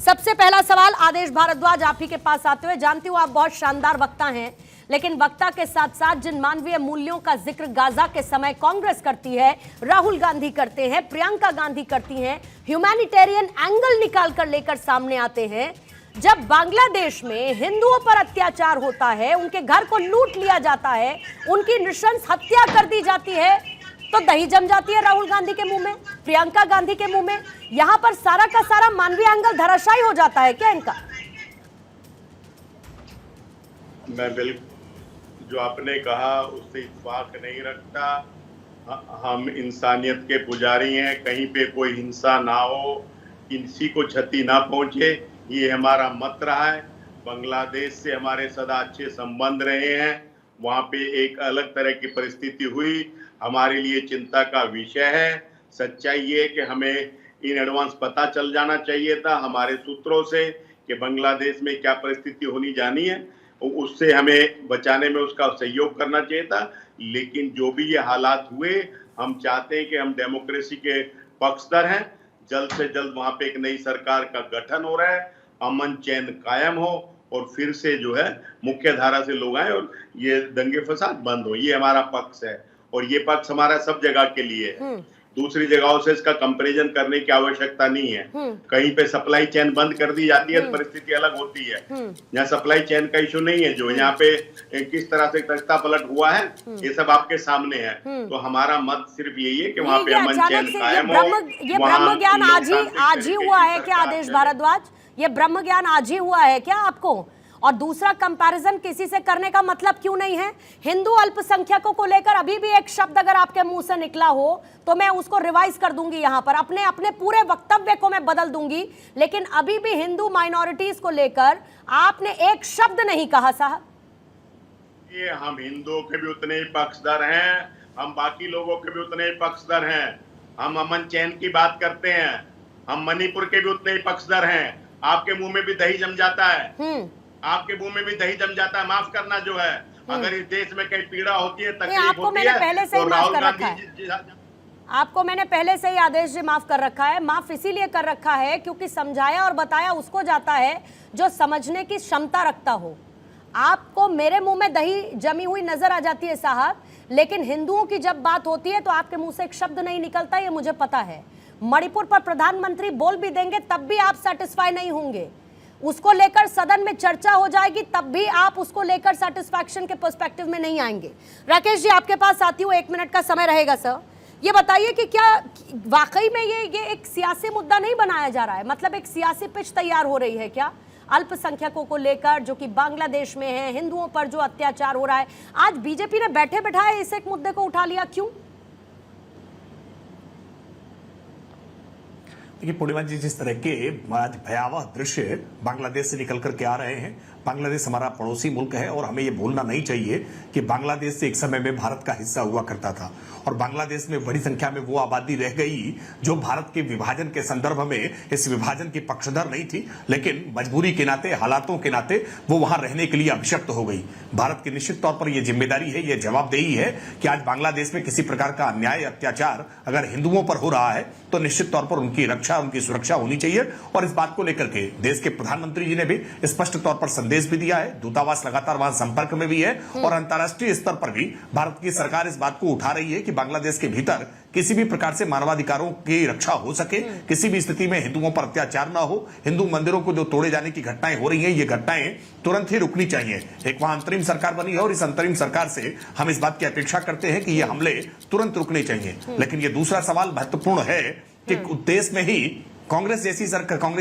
सबसे पहला सवाल आदेश भारद्वाज आप ही के पास आते हुए, जानती हूं आप बहुत शानदार वक्ता हैं, लेकिन वक्ता के साथ साथ जिन मानवीय मूल्यों का जिक्र गाजा के समय कांग्रेस करती है, राहुल गांधी करते हैं, प्रियंका गांधी करती हैं, ह्यूमैनिटेरियन एंगल निकाल कर लेकर सामने आते हैं। जब बांग्लादेश में हिंदुओं पर अत्याचार होता है, उनके घर को लूट लिया जाता है, उनकी नृशंस हत्या कर दी जाती है, तो दही जम जाती है राहुल गांधी के मुंह में, प्रियंका गांधी के मुंह में। यहां पर सारा का सारा मानवीय एंगल धराशायी हो जाता है क्या इनका? मैं बिल्कुल जो आपने कहा उससे इत्तेफाक नहीं रखता। हम इंसानियत के पुजारी हैं, कहीं पे कोई हिंसा ना हो, किसी को क्षति ना पहुंचे, ये हमारा मत रहा है। बांग्लादेश से हमारे सदा अच्छे संबंध रहे हैं, वहाँ पे एक अलग तरह की परिस्थिति हुई, हमारे लिए चिंता का विषय है। सच्चाई ये है कि हमें इन एडवांस पता चल जाना चाहिए था हमारे सूत्रों से कि बांग्लादेश में क्या परिस्थिति होनी जानी है, उससे हमें बचाने में उसका सहयोग करना चाहिए था। लेकिन जो भी ये हालात हुए, हम चाहते हैं कि हम डेमोक्रेसी के पक्षधर हैं, जल्द से जल्द वहाँ पे एक नई सरकार का गठन हो रहा है, अमन चैन कायम हो और फिर से जो है मुख्य धारा से लोग आए और ये दंगे फसाद बंद हो। ये हमारा पक्ष है और ये पक्ष हमारा सब जगह के लिए है। दूसरी जगहों से इसका कंपैरिजन करने की आवश्यकता नहीं है। कहीं पे सप्लाई चेन बंद कर दी जाती है तो परिस्थिति अलग होती है। यहाँ सप्लाई चेन का इशू नहीं है, जो यहाँ पे किस तरह से तख्ता पलट हुआ है ये सब आपके सामने है। तो हमारा मत सिर्फ यही है कि वहाँ पे अमन चैन कायम हो। ये ब्रह्म ज्ञान आज ही हुआ है क्या आदेश भारद्वाज? ये ब्रह्म ज्ञान आज ही हुआ है क्या आपको? और दूसरा, कंपैरिजन किसी से करने का मतलब क्यों नहीं है? हिंदू अल्पसंख्यकों को लेकर अभी भी एक शब्द अगर आपके मुंह से निकला हो तो मैं उसको रिवाइज कर दूंगी, यहां पर अपने पूरे वक्तव्य को मैं बदल दूंगी, लेकिन अभी भी हिंदू माइनॉरिटीज को लेकर आपने एक शब्द नहीं कहा साहब। ये हम हिंदुओं के भी उतने ही पक्षधर हैं, हम बाकी लोगों के भी उतने ही पक्षधर हैं। हम अमन चैन की बात करते हैं, हम मणिपुर के भी उतने ही पक्षधर हैं। आपके मुंह में भी दही जम जाता है, आपके मुंह में भी दही जम जाता है। माफ करना जो है, अगर इस देश में कहीं पीड़ा होती है, तकलीफ होती है, पहले से ही माफ कर रखा है। आपको मैंने पहले से ही आदेश जी माफ कर रखा है। माफ इसीलिए कर रखा है क्योंकि समझाया और बताया उसको जाता है जो समझने की क्षमता रखता हो। आपको मेरे मुंह में दही जमी हुई नजर आ जाती है साहब, लेकिन हिंदुओं की जब बात होती है तो आपके मुंह से एक शब्द नहीं निकलता, ये मुझे पता है। मणिपुर पर प्रधानमंत्री बोल भी देंगे तब भी आप सेटिस्फाई नहीं होंगे, उसको लेकर सदन में चर्चा हो जाएगी तब भी आप उसको लेकर सेटिस्फैक्शन के पर्सपेक्टिव में नहीं आएंगे। राकेश जी आपके पास आती हूँ, 1 मिनट का समय रहेगा सर। ये बताइए कि क्या वाकई में ये एक सियासी मुद्दा नहीं बनाया जा रहा है? मतलब एक सियासी पिच तैयार हो रही है क्या अल्पसंख्यकों को लेकर, जो कि बांग्लादेश में है, हिंदुओं पर जो अत्याचार हो रहा है? आज बीजेपी ने बैठे बैठाए इस एक मुद्दे को उठा लिया, क्यों? देखिए पूर्णिमा जी, जिस तरह के आज भयावह दृश्य बांग्लादेश से निकल करके आ रहे हैं, बांग्लादेश हमारा पड़ोसी मुल्क है और हमें ये भूलना नहीं चाहिए कि बांग्लादेश से एक समय में भारत का हिस्सा हुआ करता था और बांग्लादेश में बड़ी संख्या में वो आबादी रह गई जो भारत के विभाजन के संदर्भ में इस विभाजन की पक्षधर नहीं थी, लेकिन मजबूरी के नाते, हालातों के नाते वो वहां रहने के लिए अभिशप्त हो गई। भारत की निश्चित तौर पर यह जिम्मेदारी है, यह जवाबदेही है कि आज बांग्लादेश में किसी प्रकार का अन्याय, अत्याचार अगर हिंदुओं पर हो रहा है तो निश्चित तौर पर उनकी रक्षा, उनकी सुरक्षा होनी चाहिए। और इस बात को लेकर के देश के प्रधानमंत्री जी ने भी स्पष्ट तौर पर संदेश भी दिया है, दूतावास लगातार वहां संपर्क में भी है और अंतर्राष्ट्रीय स्तर पर भी भारत की सरकार इस बात को उठा रही है कि बांग्लादेश के भीतर किसी भी प्रकार से मानवाधिकारों की रक्षा हो सके, किसी भी स्थिति में हिंदुओं पर अत्याचार ना हो। हिंदू मंदिरों को जो तोड़े जाने की घटनाएं हो रही हैं, ये घटनाएं तुरंत ही रुकनी चाहिए। एक वहां अंतरिम सरकार बनी है और इस अंतरिम सरकार से हम इस बात की अपेक्षा करते हैं कि ये हमले तुरंत रुकने चाहिए। लेकिन ये दूसरा सवाल महत्वपूर्ण है कि देश में ही कांग्रेस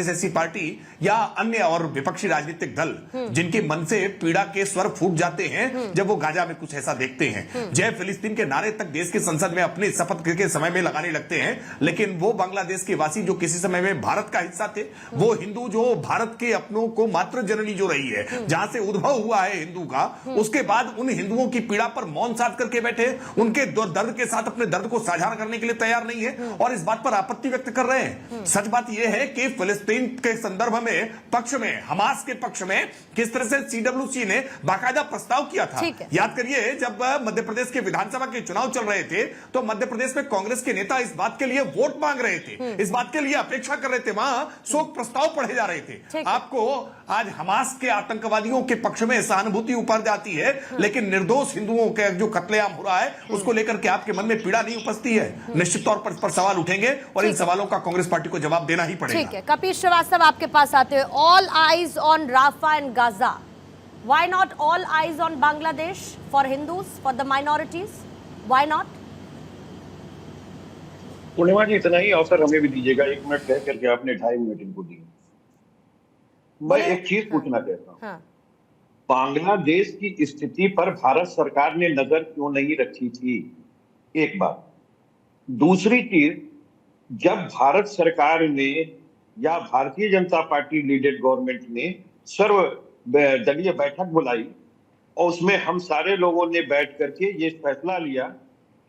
जैसी पार्टी या अन्य और विपक्षी राजनीतिक दल जिनके मन से पीड़ा के स्वर फूट जाते हैं जब वो गाजा में कुछ ऐसा देखते हैं, जय फिलिस्तीन के नारे तक देश की संसद में अपनी शपथ के समय में लगाने लगते हैं, लेकिन वो बांग्लादेश के वासी जो किसी समय में भारत का हिस्सा थे, वो हिंदू जो भारत के अपनों को मातृ जननी जो रही है, जहां से उद्भव हुआ है हिंदू का, उसके बाद उन हिंदुओं की पीड़ा पर मौन साध करके बैठे, उनके दर्द के साथ अपने दर्द को साझा करने के लिए तैयार नहीं है और इस बात पर आपत्ति व्यक्त कर रहे हैं। सच बात यह है कि फिलिस्तीन के संदर्भ में पक्ष में, हमास के पक्ष में किस तरह से सीडब्ल्यूसी ने बाकायदा प्रस्ताव किया था। याद करिए जब मध्य प्रदेश के विधानसभा के चुनाव चल रहे थे तो मध्य प्रदेश में कांग्रेस के नेता इस बात के लिए वोट मांग रहे थे, इस बात के लिए अपेक्षा कर रहे थे, वहां शोक प्रस्ताव पढ़े जा रहे थे। आपको आज हमास के आतंकवादियों के पक्ष में सहानुभूति ऊपर जाती है, लेकिन निर्दोष हिंदुओं के जो कत्लेआम हो रहा है उसको लेकर के आपके मन में पीड़ा नहीं उपजती है? निश्चित तौर पर इस पर सवाल उठेंगे और इन सवालों का कांग्रेस पार्टी को जवाब देना ही पड़ेगा। ठीक है, कपिल श्रीवास्तव आपके पास आते हैं। All eyes on Rafah and Gaza, why not all eyes on Bangladesh for Hindus, for the minorities, why not? Purnima ji, इतना ही अवसर हमें भी दीजिएगा। 1 मिनट कह करके आपने 2.5 मिनट इनको दिए। मैं एक चीज पूछना चाहता हूँ, बांग्लादेश की स्थिति पर भारत सरकार ने नजर क्यों नहीं रखी थी? एक बात। दूसरी चीज, जब भारत सरकार ने या Bharatiya Janata party leaded government ने सर्वदलीय बैठक बुलाई और उसमें हम सारे लोगों ने बैठ करके ये फैसला लिया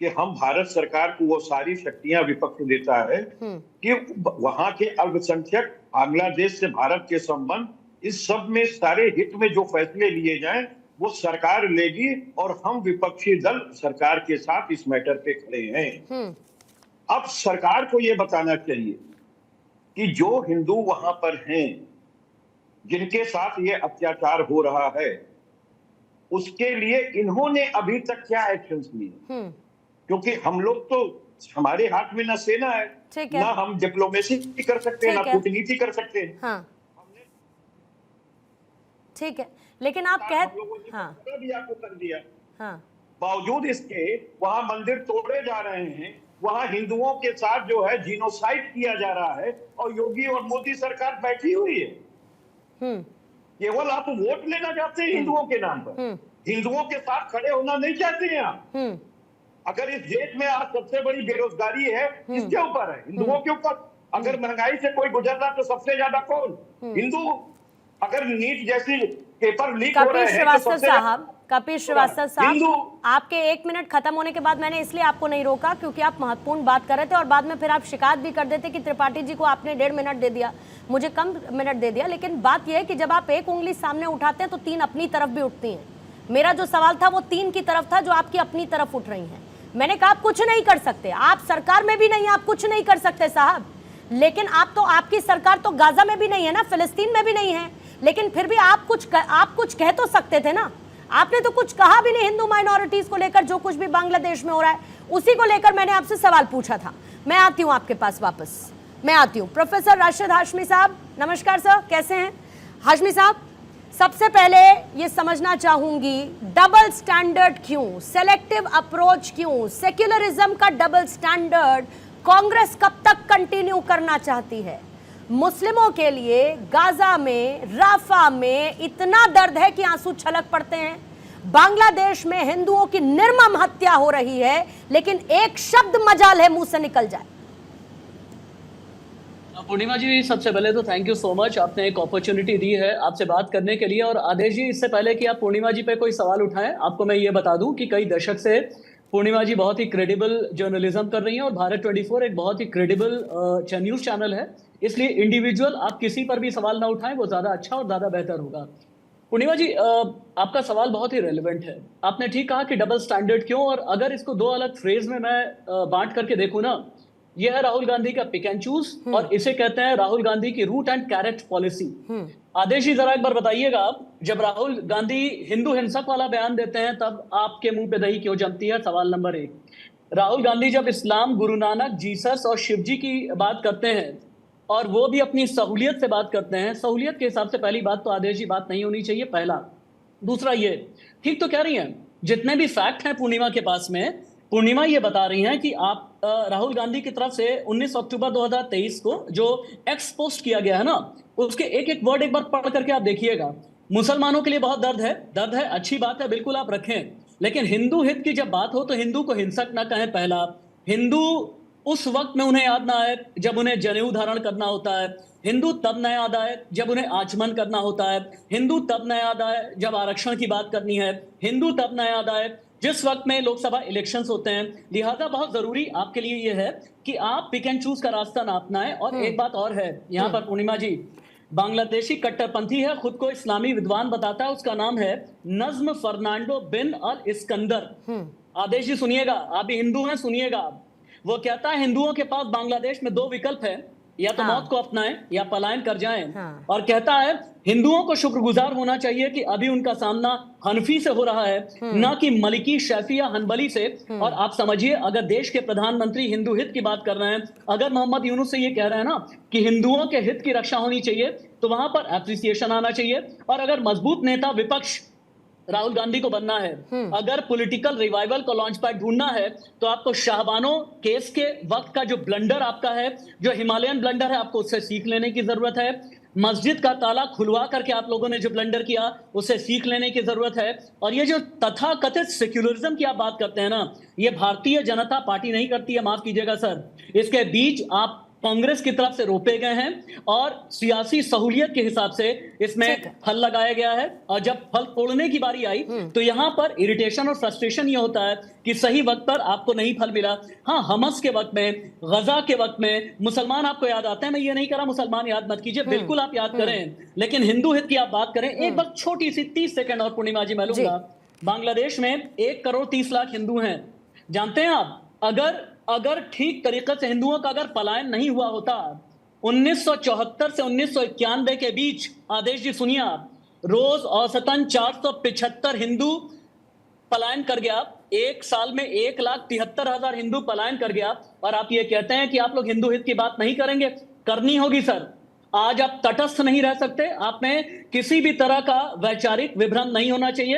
कि हम भारत सरकार को वो सारी शक्तियां विपक्ष देता है कि वहां के अल्पसंख्यक, बांग्लादेश से भारत के संबंध, इस सब में सारे हित में जो फैसले लिए जाएं वो सरकार लेगी और हम विपक्षी दल सरकार के साथ इस मैटर पे खड़े हैं। अब सरकार को ये बताना चाहिए कि जो हिंदू वहां पर हैं, जिनके साथ ये अत्याचार हो रहा है, उसके लिए इन्होंने अभी तक क्या एक्शंस लिए? क्योंकि हम लोग तो, हमारे हाथ में ना सेना है, ना हम डिप्लोमेसी कर सकते हैं, ना कूटनीति कर सकते हैं। हाँ। ठीक है, लेकिन आप भी आपको कर दिया। बावजूद इसके वहां मंदिर तोड़े जा रहे हैं, वहां हिंदुओं के साथ जो है जीनोसाइड किया जा रहा है और योगी और मोदी सरकार बैठी हुई है। केवल आप वोट लेना चाहते हैं हिंदुओं के नाम पर, हिंदुओं के साथ खड़े होना नहीं चाहते हैं आप। अगर इस देश में आज सबसे बड़ी बेरोजगारी है, किसके ऊपर है? हिंदुओं के ऊपर। अगर महंगाई से कोई गुजर रहा तो सबसे ज्यादा कौन? हिंदू। अगर नीट जैसी पेपर लीक हो रहे हैं कपिल श्रीवास्तव साहब, आपके 1 मिनट खत्म होने के बाद मैंने इसलिए आपको नहीं रोका क्योंकि आप महत्वपूर्ण बात कर रहे थे और बाद में फिर आप शिकायत भी कर देते कि त्रिपाठी जी को आपने 1.5 मिनट दे दिया, मुझे कम मिनट दे दिया। लेकिन बात यह है कि जब आप एक उंगली सामने उठाते हैं तो 3 अपनी तरफ भी उठती हैं। मेरा जो सवाल था वो 3 की तरफ था जो आपकी अपनी तरफ उठ रही हैं। मैंने कहा आप कुछ नहीं कर सकते, आप सरकार में भी नहीं, आप कुछ नहीं कर सकते साहब। लेकिन आप तो, आपकी सरकार तो गाजा में भी नहीं है ना, फिलिस्तीन में भी नहीं है, लेकिन फिर भी आप कुछ कह तो सकते थे ना। आपने तो कुछ कहा भी नहीं हिंदू माइनॉरिटीज को लेकर, जो कुछ भी बांग्लादेश में हो रहा है उसी को लेकर मैंने आपसे सवाल पूछा था। मैं आती हूं आपके पास वापस, मैं आती हूं। प्रोफेसर राशिद हाशमी साहब, नमस्कार सर, कैसे हैं? हाशमी साहब, सबसे पहले ये समझना चाहूंगी, डबल स्टैंडर्ड क्यों, सेलेक्टिव अप्रोच क्यों, सेक्युलरिज्म का डबल स्टैंडर्ड कांग्रेस कब तक कंटिन्यू करना चाहती है? मुस्लिमों के लिए गाजा में, राफा में इतना दर्द है कि आंसू छलक पड़ते हैं। बांग्लादेश में हिंदुओं की निर्मम हत्या हो रही है, लेकिन एक शब्द मजाल है मुंह से निकल जाए। पूर्णिमा जी, सबसे पहले तो थैंक यू सो मच, आपने एक अपॉर्चुनिटी दी है आपसे बात करने के लिए। और आदेश जी, इससे पहले कि आप पूर्णिमा जी पे कोई सवाल उठाएं, आपको मैं ये बता दूं कि कई दशक से पूर्णिमा जी बहुत ही क्रेडिबल जर्नलिज्म कर रही हैं और भारत 24 एक बहुत ही क्रेडिबल न्यूज चैनल है। इसलिए इंडिविजुअल आप किसी पर भी सवाल ना उठाएं, वो ज्यादा अच्छा और ज्यादा बेहतर होगा। पूर्णिमा जी, आपका सवाल बहुत ही रेलेवेंट है। आपने ठीक कहा कि डबल स्टैंडर्ड क्यों, और अगर इसको 2 अलग फ्रेज में मैं बांट करके देखूं ना, यह है राहुल गांधी का पिक एंड चूज और इसे कहते हैं राहुल गांधी की रूट एंड कैरेट पॉलिसी। आदेश जी, जरा एक बार बताइएगा, आप जब राहुल गांधी हिंदू हिंसक वाला बयान देते हैं तब आपके मुंह पे दही क्यों जमती है? सवाल नंबर 1। राहुल गांधी जब इस्लाम, गुरु नानक, जीसस और शिव जी की बात करते हैं और वो भी अपनी सहूलियत से बात करते हैं, सहूलियत के हिसाब से पहली बात तो आदेश जी बात नहीं होनी चाहिए, पहला। दूसरा, ये ठीक तो कह रही हैं, जितने भी फैक्ट हैं पूर्णिमा के पास में, पूर्णिमा ये बता रही हैं कि आप राहुल गांधी की तरफ से 19 अक्टूबर 2023 को जो एक्स पोस्ट किया गया है ना, उसके एक एक वर्ड एक बार पढ़ करके आप देखिएगा। मुसलमानों के लिए बहुत दर्द है, अच्छी बात है, बिल्कुल आप रखें, लेकिन हिंदू हित की जब बात हो तो हिंदू को हिंसक ना कहें। पहला, हिंदू उस वक्त में उन्हें याद ना आए जब उन्हें जनेऊ धारण करना होता है, हिंदू तब न याद आए जब उन्हें आचमन करना होता है, हिंदू तब न याद आए जब आरक्षण की बात करनी है, हिंदू तब न याद आए जिस वक्त में लोकसभा इलेक्शंस होते हैं, लिहाजा बहुत जरूरी आपके लिए यह है कि आप पिक एंड चूज का रास्ता ना अपनाएं। और एक बात और है यहाँ पर पूर्णिमा जी, बांग्लादेशी कट्टरपंथी है, खुद को इस्लामी विद्वान बताता है, उसका नाम है नज्म फर्नांडो बिन अल इस्कंदर। आदेश जी सुनिएगा, आप भी हिंदू हैं, सुनिएगा। वो कहता है हिंदुओं के पास बांग्लादेश में 2 विकल्प है, या तो मौत को अपनाएं या पलायन कर जाएं। और कहता है हिंदुओं को शुक्रगुजार होना चाहिए कि अभी उनका सामना हनफी से हो रहा है, ना कि मलिकी, शैफी या हनबली से। और आप समझिए, अगर देश के प्रधानमंत्री हिंदू हित की बात कर रहे हैं, अगर मोहम्मद यूनुस से ये कह रहे हैं ना कि हिंदुओं के हित की रक्षा होनी चाहिए, तो वहां पर एप्रिसिएशन आना चाहिए। और अगर मजबूत नेता विपक्ष राहुल गांधी को बनना है, अगर पॉलिटिकल रिवाइवल को लॉन्च पैड ढूंढना है, तो आपको शाहबानो केस के वक्त का जो ब्लंडर आपका है, जो हिमालयन ब्लंडर है, आपको उससे सीख लेने की जरूरत है। मस्जिद का ताला खुलवा करके आप लोगों ने जो ब्लंडर किया, उससे सीख लेने की जरूरत है। और ये जो तथाकथित सेक्युलरिज्म की आप बात करते हैं ना, ये भारतीय जनता पार्टी नहीं करती है, माफ कीजिएगा सर। इसके बीच आप कांग्रेस की तरफ से रोपे गए हैं और सियासी सहूलियत के हिसाब से इसमें फल लगाया गया है। और जब फल तोड़ने की बारी आई, तो यहां पर इरिटेशन और फ्रस्ट्रेशन ये होता है कि सही वक्त पर आपको नहीं फल मिला। हाँ, हमस के वक्त में, गजा के वक्त में मुसलमान आपको याद आते हैं। मैं ये नहीं कह रहा मुसलमान याद मत कीजिए, बिल्कुल आप याद करें, लेकिन हिंदू हित की आप बात करें। एक बात छोटी सी 30 सेकंड और पूर्णिमा जी मैं लूंगा। बांग्लादेश में 1 करोड़ 30 लाख हिंदू हैं। जानते हैं आप, अगर ठीक तरीके से हिंदुओं का अगर पलायन नहीं हुआ होता, 1974 से 1991 के बीच, आदेश जी सुनिए आप, रोज औसतन 475 हिंदू पलायन कर गया। एक साल में 1,73,000 हिंदू पलायन कर गया। और आप ये कहते हैं कि आप लोग हिंदू हित की बात नहीं करेंगे? करनी होगी सर। आज आप तटस्थ नहीं रह सकते, आप में किसी भी तरह का वैचारिक विभ्रम नहीं होना चाहिए।